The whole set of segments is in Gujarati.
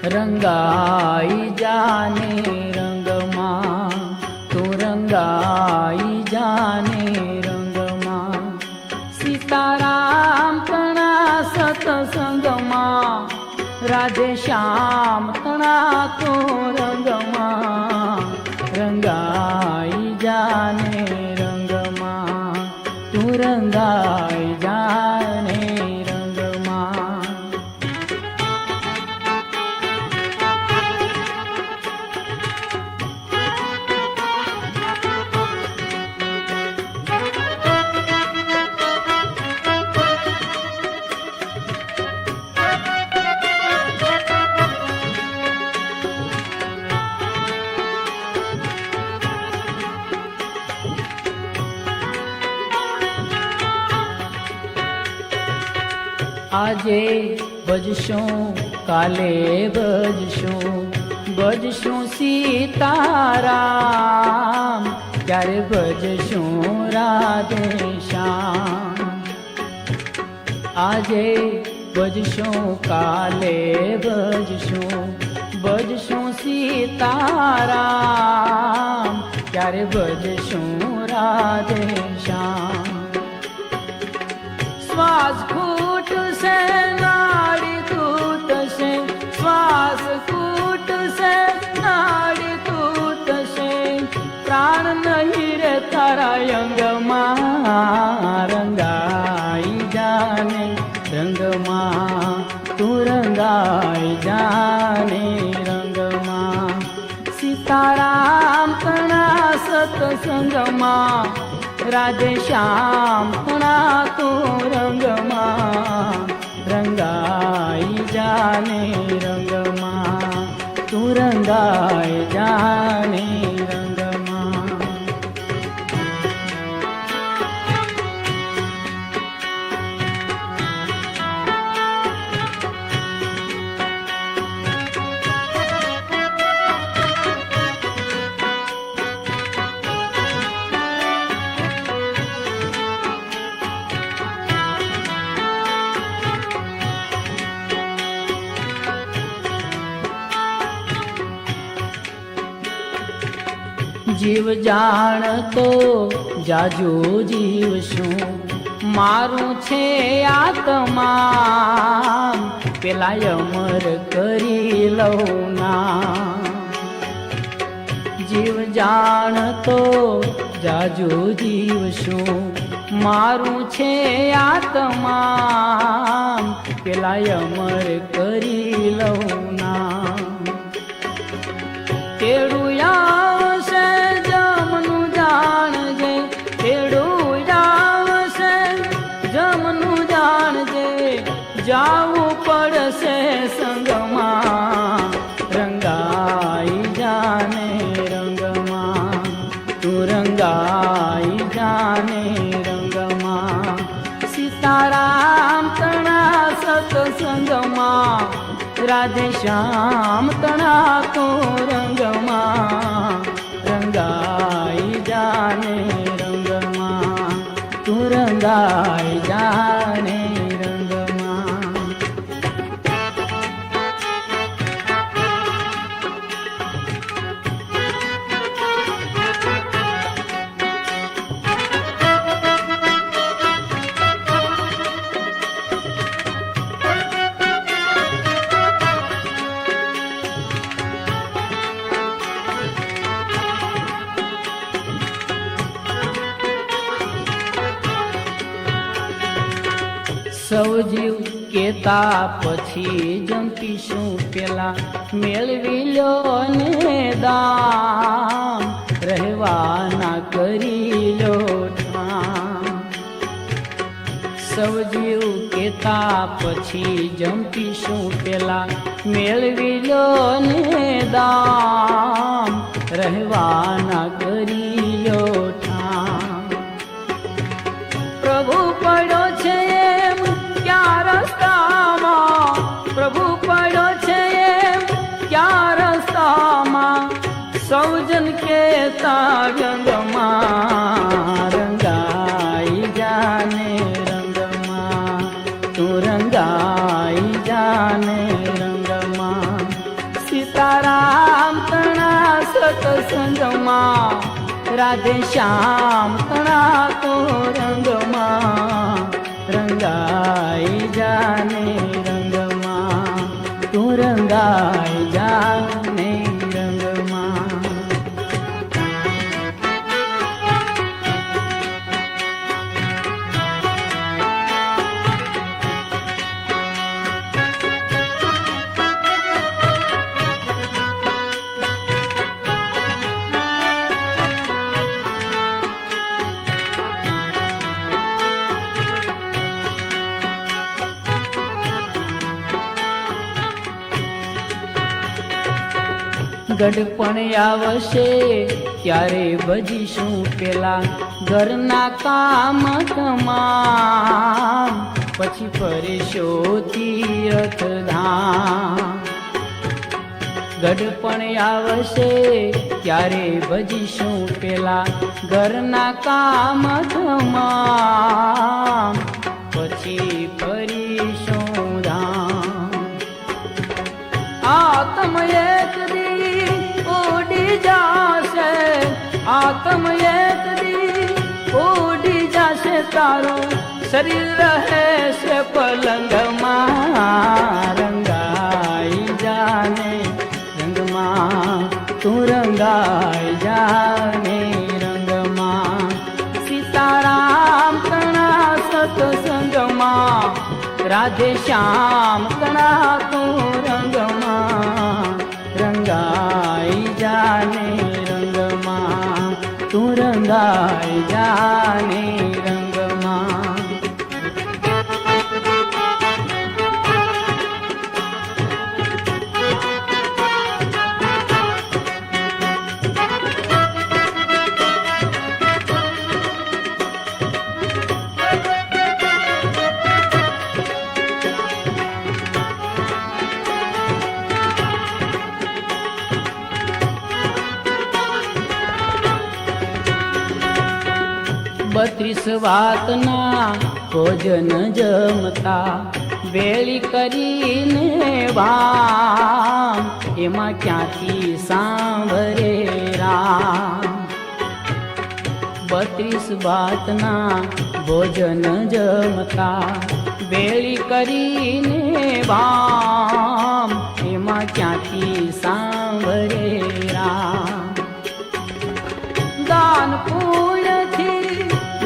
રંગાઈ જાને રંગમાં, તું રંગાઈ જાને રંગમાં. સીતારામ તણા સતસંગમાં, રાધે શ્યામ તણા તો રંગમાં. રંગાઈ જાને રંગમાં, તું રંગાઈ જાને રંગમાં. આજે ભજશું કાલે ભજશું, ભજશું સીતારામ, ક્યારે ભજશું રાધે શ્યામ. આજે ભજશું કાલે ભજશું, ભજશું સીતારામ, ક્યારે ભજશું રાધે શ્યામ. શ્વાસ ખૂટશે નાડી તૂટશે, શ્વાસ ખૂટશે નાડી તૂટશે, પ્રાણ નહીં રે તારા અંગમાં. રંગાઈ જાને રંગમાં, તું રંગાઈ જાને રંગમાં. સીતારામ તણા સતસંગમાં, રાધે શ્યામ તણા તો રંગમાં. રંગાઈ જાને રંગમાં, તું રંગાઈ જાને રંગમાં. જીવ જાણતો જાજો જીવશું, મારું છે આત્મા, પેલા અમર કરી લઉં ના. જીવ જાણતો જાજો જીવશું, મારું છે આત્મા, પેલા અમર કરી લઉં ના. તેડું આવશે જમનું જાણજે, તેડું આવશે જમનું જાણજે, જાવું પડશે સંગમાં. રંગાઈ જાને રંગમાં, તું રંગાઈ જાને રંગમાં. સીતારામ તણા સતસંગમાં, રાધે શ્યામ તણા તો રંગમાં. રંગાઈ જાને રંગમાં, તું રંગાઈ જાને રંગમાં. સૌ જીવ કેતા પછી જંપીશું પેલા, મેળવી લો ને દામ, રહેવાના કરી લો ઠામ. સૌ જીવ કેતા પછી જંપીશું પેલા, મેળવી લો ને દામ, રહેવાના કરી લો ઠામ. પ્રભુ પડ્યો છે એમ ક્યાં રસ્તામાં, પ્રભુ પડ્યો છે એમ ક્યાં રસ્તામાં, સૌજન કેતા વ્યંગમાં. રંગાઈ જાને રંગમાં, તું રંગાઈ જાને રંગમાં. સતસંગમાં રાધે શ્યામ તણા તો રંગમાં રંગાઈ જાને રંગમાં તું રંગાઈ જાને રંગમાં. ગઢપણ આવશે ત્યારે ભજીશું પેલા ઘરના કામ તમામ, પછી ફરીશો તીર્થ ધામ. ગઢપણ આવશે ત્યારે ભજીશું પેલા ઘરના કામ તમામ, પછી ફરીશું ધામ. આત્મ એક દી ઉડી જાશે, આત્મ એક દી ઉડી જાશે, તારું શરીર રહેશે પલંગમાં રંગાઈ જાને રંગમાં તું રંગાઈ જાને રંગમાં. સીતારામ તણા સતસંગમાં રાધે શ્યામ તણા તું રંગમાં રંગાઈ જાને રંગમાં તું રંગાઈ જાને રંગમાં. બત્રીસ વાતના ભોજન જમતા વેળી કરીને વામ, એમાં ક્યાંથી સાંભળે રામ. 32 વાતના ભોજન જમતા વેળી કરીને વામ, એમાં ક્યાંથી સાંભળે રામ. દાન પુણ્યથી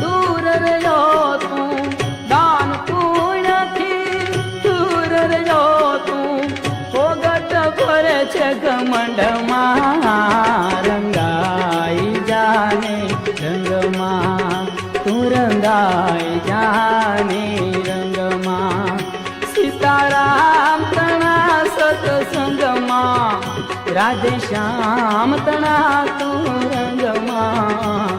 દૂર રહ્યો તું, દાન પુણ્યથી દૂર રહ્યો તું, ફોગટ ફરે છે ઘમંડમાં રંગાઈ જાને રંગમાં તું રંગાઈ જાને રંગમાં. સીતારામ તણા સતસંગમાં રાધે શ્યામ તણા તું રંગમાં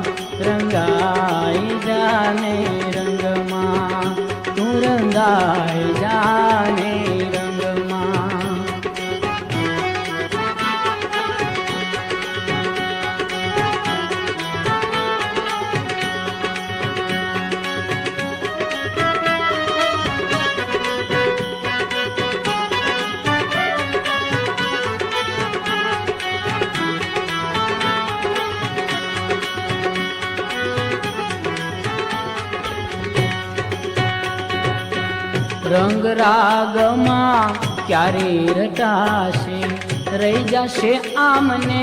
રંગાઈ જાને રંગમાં તું રંગાઈ જાને રંગમાં. રંગ રાગમાં ક્યારે રટાશે, રહી જશે આમને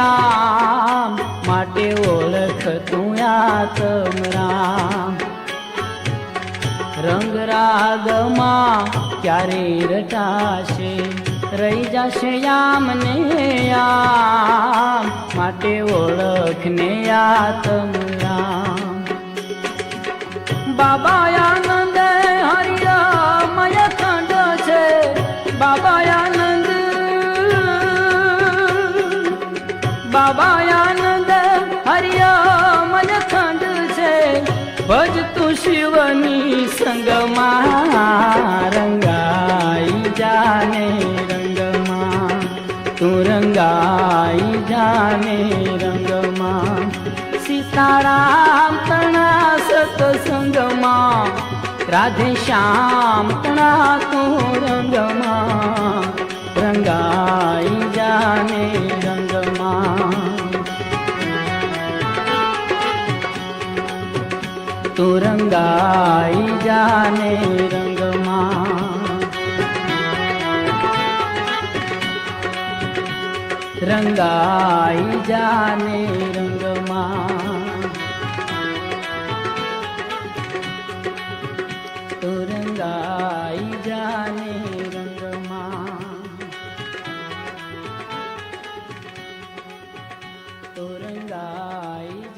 આમ, માટે ઓળખ તું આત્મ રામ. રંગ રાગમાં ક્યારે રટાશે, રહી જશે આમને આમ, માટે ઓળખને આત્મ રામ. બાબા આનંદ હરિમય ખંડ છે, બાબા આનંદ, બાબા આનંદ હરિમય ખંડ છે, ભજ તું શિવની સંગમાં રંગાઈ જાને રંગમાં તું રંગાઈ જાને રંગમાં. સીતારામ તણા સતસંગમાં રાધે શ્યામ તણા તું રંગમાં રંગાઈ જાને રંગમાં રંગાઈ જાને રંગમાં, રંગાઈ જાને રંગમાં, તું રંગાઈ જાને રંગમાં, તું રંગાઈ